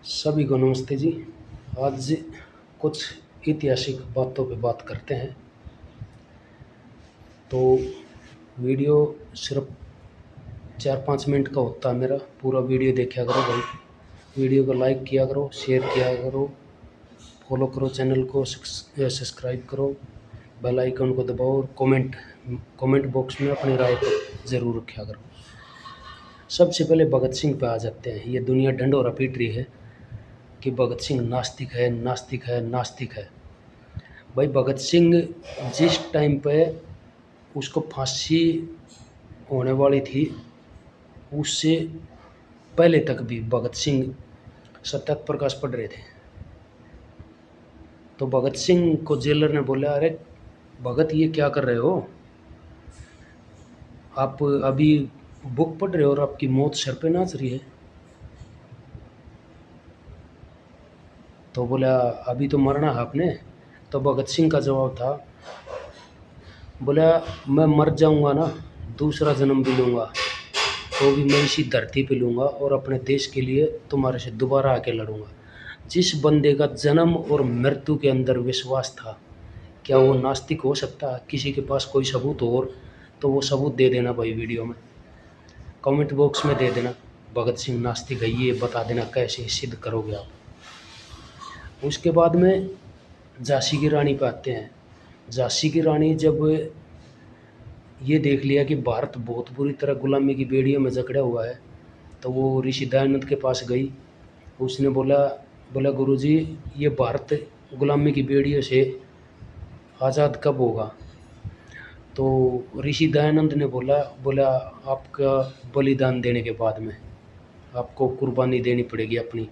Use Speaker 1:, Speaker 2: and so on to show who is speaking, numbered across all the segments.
Speaker 1: सभी को नमस्ते जी। आज कुछ ऐतिहासिक बातों पे बात करते हैं। तो वीडियो सिर्फ 4-5 मिनट का होता है मेरा। पूरा वीडियो देखा करो भाई। वीडियो को लाइक किया करो, शेयर किया करो, फॉलो करो, चैनल को सब्सक्राइब करो, बेल आइकन को दबाओ और कमेंट बॉक्स में अपनी राय को ज़रूर रखा करो। सबसे पहले भगत सिंह पे आ जाते हैं। ये दुनिया ढंढोरा पीट रही है कि भगत सिंह नास्तिक है, नास्तिक है, नास्तिक है। भाई भगत सिंह जिस टाइम पे उसको फांसी होने वाली थी, उससे पहले तक भी भगत सिंह सत्याग्रह प्रकाश पढ़ रहे थे। तो भगत सिंह को जेलर ने बोला, अरे भगत ये क्या कर रहे हो, आप अभी बुक पढ़ रहे हो और आपकी मौत सर पे नाच रही है। तो बोला अभी तो मरना है आपने। तो भगत सिंह का जवाब था, बोला मैं मर जाऊंगा ना, दूसरा जन्म भी लूँगा तो भी मैं इसी धरती पे लूँगा और अपने देश के लिए तुम्हारे से दोबारा आके लड़ूंगा। जिस बंदे का जन्म और मृत्यु के अंदर विश्वास था, क्या वो नास्तिक हो सकता है? किसी के पास कोई सबूत हो तो वो सबूत दे देना भाई, वीडियो में कमेंट बॉक्स में दे देना, भगत सिंह नास्तिक है ये बता देना, कैसे सिद्ध करोगे आप। उसके बाद में झांसी की रानी पे आते हैं। झांसी की रानी जब ये देख लिया कि भारत बहुत बुरी तरह गुलामी की बेड़ियों में जकड़ा हुआ है, तो वो ऋषि दयानंद के पास गई। उसने बोला गुरुजी, ये भारत गुलामी की बेड़ियों से आज़ाद कब होगा? तो ऋषि दयानंद ने बोला आपका बलिदान देने के बाद में आपको कुर्बानी देनी पड़ेगी, अपनी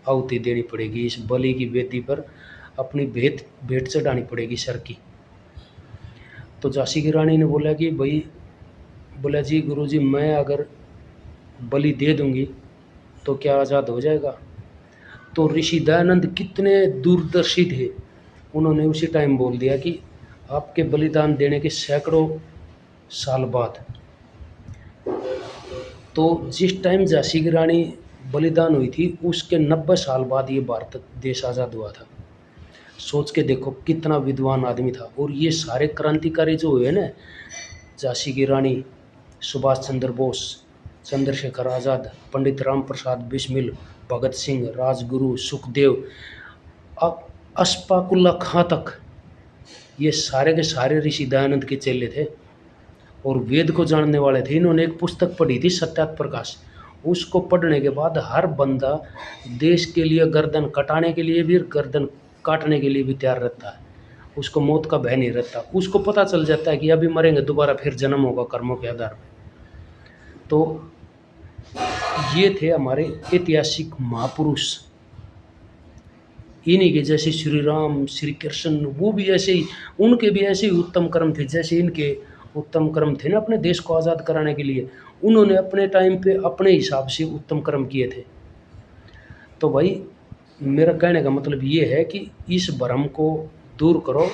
Speaker 1: आहुति देनी पड़ेगी, इस बलि की वेदी पर अपनी भेंट चढ़ानी पड़ेगी सर की। तो झांसी की रानी ने बोला कि भाई, बोला जी गुरुजी, मैं अगर बलि दे दूंगी तो क्या आज़ाद हो जाएगा? तो ऋषि दयानंद कितने दूरदर्शी थे, उन्होंने उसी टाइम बोल दिया कि आपके बलिदान देने के सैकड़ों साल बाद। तो जिस टाइम झांसी की रानी बलिदान हुई थी, उसके 90 साल बाद ये भारत देश आज़ाद हुआ था। सोच के देखो कितना विद्वान आदमी था। और ये सारे क्रांतिकारी जो हुए ना, झांसी की रानी, सुभाष चंद्र बोस, चंद्रशेखर आज़ाद, पंडित राम प्रसाद बिस्मिल, भगत सिंह, राजगुरु, सुखदेव, अब अशफाकुल्ला खां तक, ये सारे के सारे ऋषि दयानंद के चेले थे और वेद को जानने वाले थे। इन्होंने एक पुस्तक पढ़ी थी सत्याग्रह प्रकाश। उसको पढ़ने के बाद हर बंदा देश के लिए गर्दन कटाने के लिए भी, गर्दन काटने के लिए भी तैयार रहता है। उसको मौत का भय नहीं रहता। उसको पता चल जाता है कि अभी मरेंगे, दोबारा फिर जन्म होगा कर्मों के आधार पर। तो ये थे हमारे ऐतिहासिक महापुरुष। इन्हीं के जैसे श्री राम, श्री कृष्ण, वो भी ऐसे ही, उनके भी ऐसे ही उत्तम कर्म थे जैसे इनके उत्तम कर्म थे ना अपने देश को आज़ाद कराने के लिए। उन्होंने अपने टाइम पे अपने हिसाब से उत्तम कर्म किए थे। तो भाई मेरा कहने का मतलब ये है कि इस भ्रम को दूर करो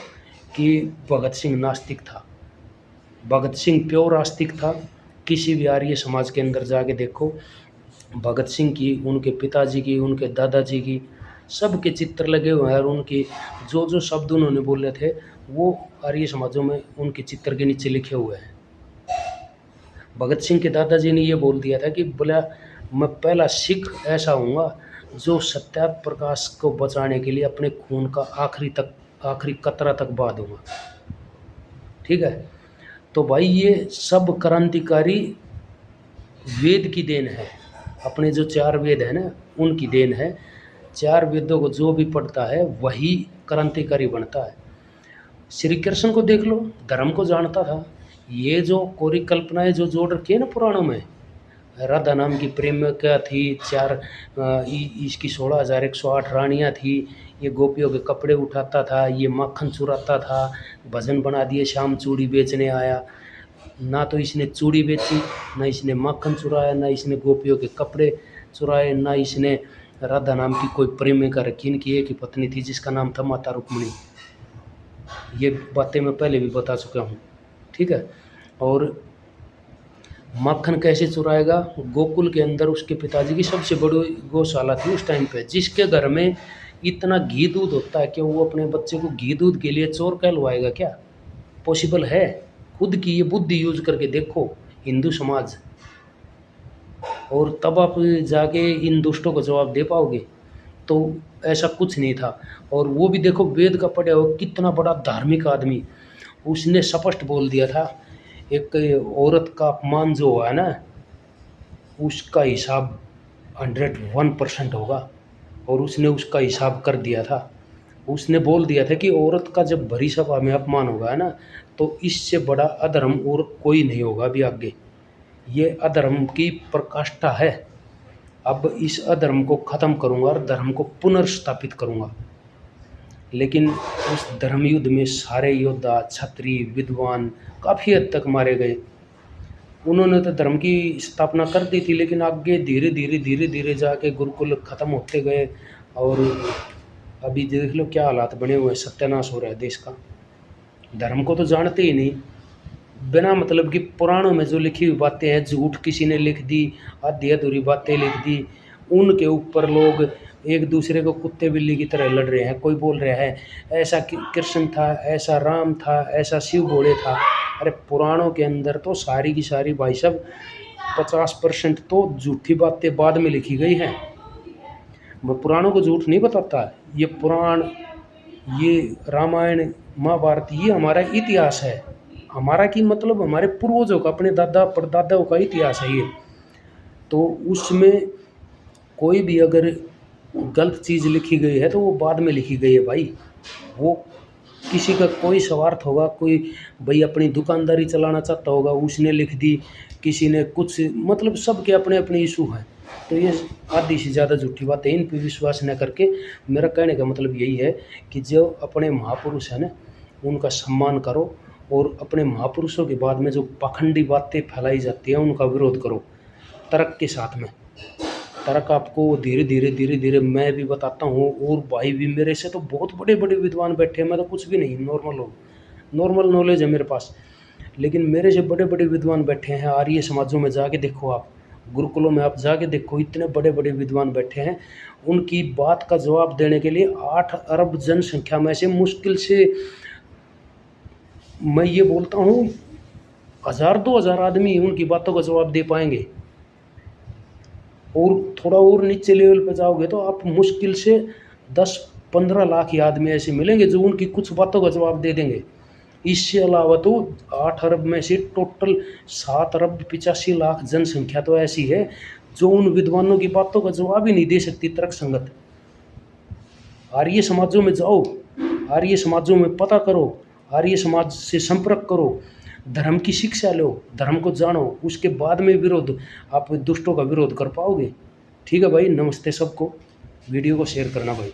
Speaker 1: कि भगत सिंह नास्तिक था। भगत सिंह प्योर आस्तिक था। किसी भी आर्य समाज के अंदर जाके देखो, भगत सिंह की, उनके पिताजी की, उनके दादाजी की, सब के चित्र लगे हुए हैं और उनकी जो शब्द उन्होंने बोले थे वो आर्य समाजों में उनके चित्र के नीचे लिखे हुए हैं। भगत सिंह के दादाजी ने ये बोल दिया था कि बोला मैं पहला सिख ऐसा हूँगा जो सत्याग्रह प्रकाश को बचाने के लिए अपने खून का आखिरी कतरा तक बहा दूंगा। ठीक है। तो भाई ये सब क्रांतिकारी वेद की देन है। अपने जो 4 वेद है ना, उनकी देन है। 4 वेदों को जो भी पढ़ता है वही क्रांतिकारी बनता है। श्री कृष्ण को देख लो, धर्म को जानता था। ये जो कोरी कल्पनाएं जो जोड़ रखी है ना पुराणों में, राधा नाम की प्रेमिका थी, इसकी 16,108 रानियाँ थी, ये गोपियों के कपड़े उठाता था, ये माखन चुराता था, भजन बना दिए शाम चूड़ी बेचने आया। ना तो इसने चूड़ी बेची, ना इसने माखन चुराया, ना इसने गोपियों के कपड़े चुराए, ना इसने राधा नाम की कोई प्रेमिका रखी। इनकी एक ही पत्नी थी जिसका नाम था माता रुक्मिणी। ये बातें मैं पहले भी बता चुका हूँ। ठीक है। और माखन कैसे चुराएगा? गोकुल के अंदर उसके पिताजी की सबसे बड़ी गौशाला थी उस टाइम पे, जिसके घर में इतना घी दूध होता है कि वो अपने बच्चे को घी दूध के लिए चोर कहलवाएगा क्या? पॉसिबल है? खुद की ये बुद्धि यूज करके देखो हिंदू समाज, और तब आप जाके इन दुष्टों को जवाब दे पाओगे। तो ऐसा कुछ नहीं था। और वो भी देखो वेद का पढ़ा हुआ कितना बड़ा धार्मिक आदमी, उसने स्पष्ट बोल दिया था एक औरत का अपमान जो हुआ है ना, उसका हिसाब 101% होगा। और उसने उसका हिसाब कर दिया था। उसने बोल दिया था कि औरत का जब भरी सभा में अपमान होगा है ना, तो इससे बड़ा अधर्म और कोई नहीं होगा अभी आगे। ये अधर्म की प्रकाष्ठा है। अब इस अधर्म को ख़त्म करूँगा और धर्म को पुनर्स्थापित करूँगा। लेकिन उस धर्म युद्ध में सारे योद्धा, क्षत्रिय, विद्वान काफ़ी हद तक मारे गए। उन्होंने तो धर्म की स्थापना कर दी थी, लेकिन आगे धीरे धीरे धीरे धीरे जाके गुरुकुल ख़त्म होते गए। और अभी देख लो क्या हालात बने हुए हैं, सत्यानाश हो रहा है देश का। धर्म को तो जानते ही नहीं, बिना मतलब कि पुराणों में जो लिखी हुई बातें हैं, झूठ किसी ने लिख दी, आधी अधूरी बातें लिख दी, उनके ऊपर लोग एक दूसरे को कुत्ते बिल्ली की तरह लड़ रहे हैं। कोई बोल रहा है ऐसा कृष्ण था, ऐसा राम था, ऐसा शिव भोले था। अरे पुराणों के अंदर तो सारी की सारी भाई साहब 50% तो झूठी बातें बाद में लिखी गई हैं। मैं पुराणों को झूठ नहीं बताता। ये पुराण, ये रामायण महाभारत, ये हमारा इतिहास है। हमारा की मतलब हमारे पूर्वजों का, अपने दादा परदादाओं का इतिहास है ये। तो उसमें कोई भी अगर गलत चीज़ लिखी गई है तो वो बाद में लिखी गई है भाई। वो किसी का कोई स्वार्थ होगा, कोई भाई अपनी दुकानदारी चलाना चाहता होगा, उसने लिख दी। किसी ने कुछ, मतलब सबके अपने अपने इशू हैं। तो ये आधी से ज़्यादा झूठी बातें, इन पर विश्वास न करके, मेरा कहने का मतलब यही है कि जो अपने महापुरुष हैं ना, उनका सम्मान करो। और अपने महापुरुषों के बाद में जो पाखंडी बातें फैलाई जाती हैं उनका विरोध करो तर्क के साथ में। तर्क आपको धीरे धीरे धीरे धीरे मैं भी बताता हूँ, और भाई भी मेरे से तो बहुत बड़े बड़े विद्वान बैठे हैं। मैं तो कुछ भी नहीं, नॉर्मल हूँ, नॉर्मल नॉलेज है मेरे पास। लेकिन मेरे से बड़े बड़े विद्वान बैठे हैं। आर्य समाजों में जाके देखो, आप गुरुकुलों में आप जाके देखो, इतने बड़े बड़े विद्वान बैठे हैं। उनकी बात का जवाब देने के लिए 8 अरब जनसंख्या में से मुश्किल से, मैं ये बोलता हूँ, 1000-2000 आदमी उनकी बातों का जवाब दे पाएंगे। और थोड़ा और नीचे लेवल पे जाओगे तो आप मुश्किल से 10-15 लाख ही आदमी ऐसे मिलेंगे जो उनकी कुछ बातों का जवाब दे देंगे। इससे अलावा तो 8 अरब में से टोटल 7 अरब 85 लाख जनसंख्या तो ऐसी है जो उन विद्वानों की बातों का जवाब ही नहीं दे सकती तर्क संगत। आर्य समाजों में जाओ, आर्य समाजों में पता करो, आर्य समाज से संपर्क करो, धर्म की शिक्षा लो, धर्म को जानो, उसके बाद में विरोध, आप दुष्टों का विरोध कर पाओगे। ठीक है भाई, नमस्ते सबको। वीडियो को शेयर करना भाई।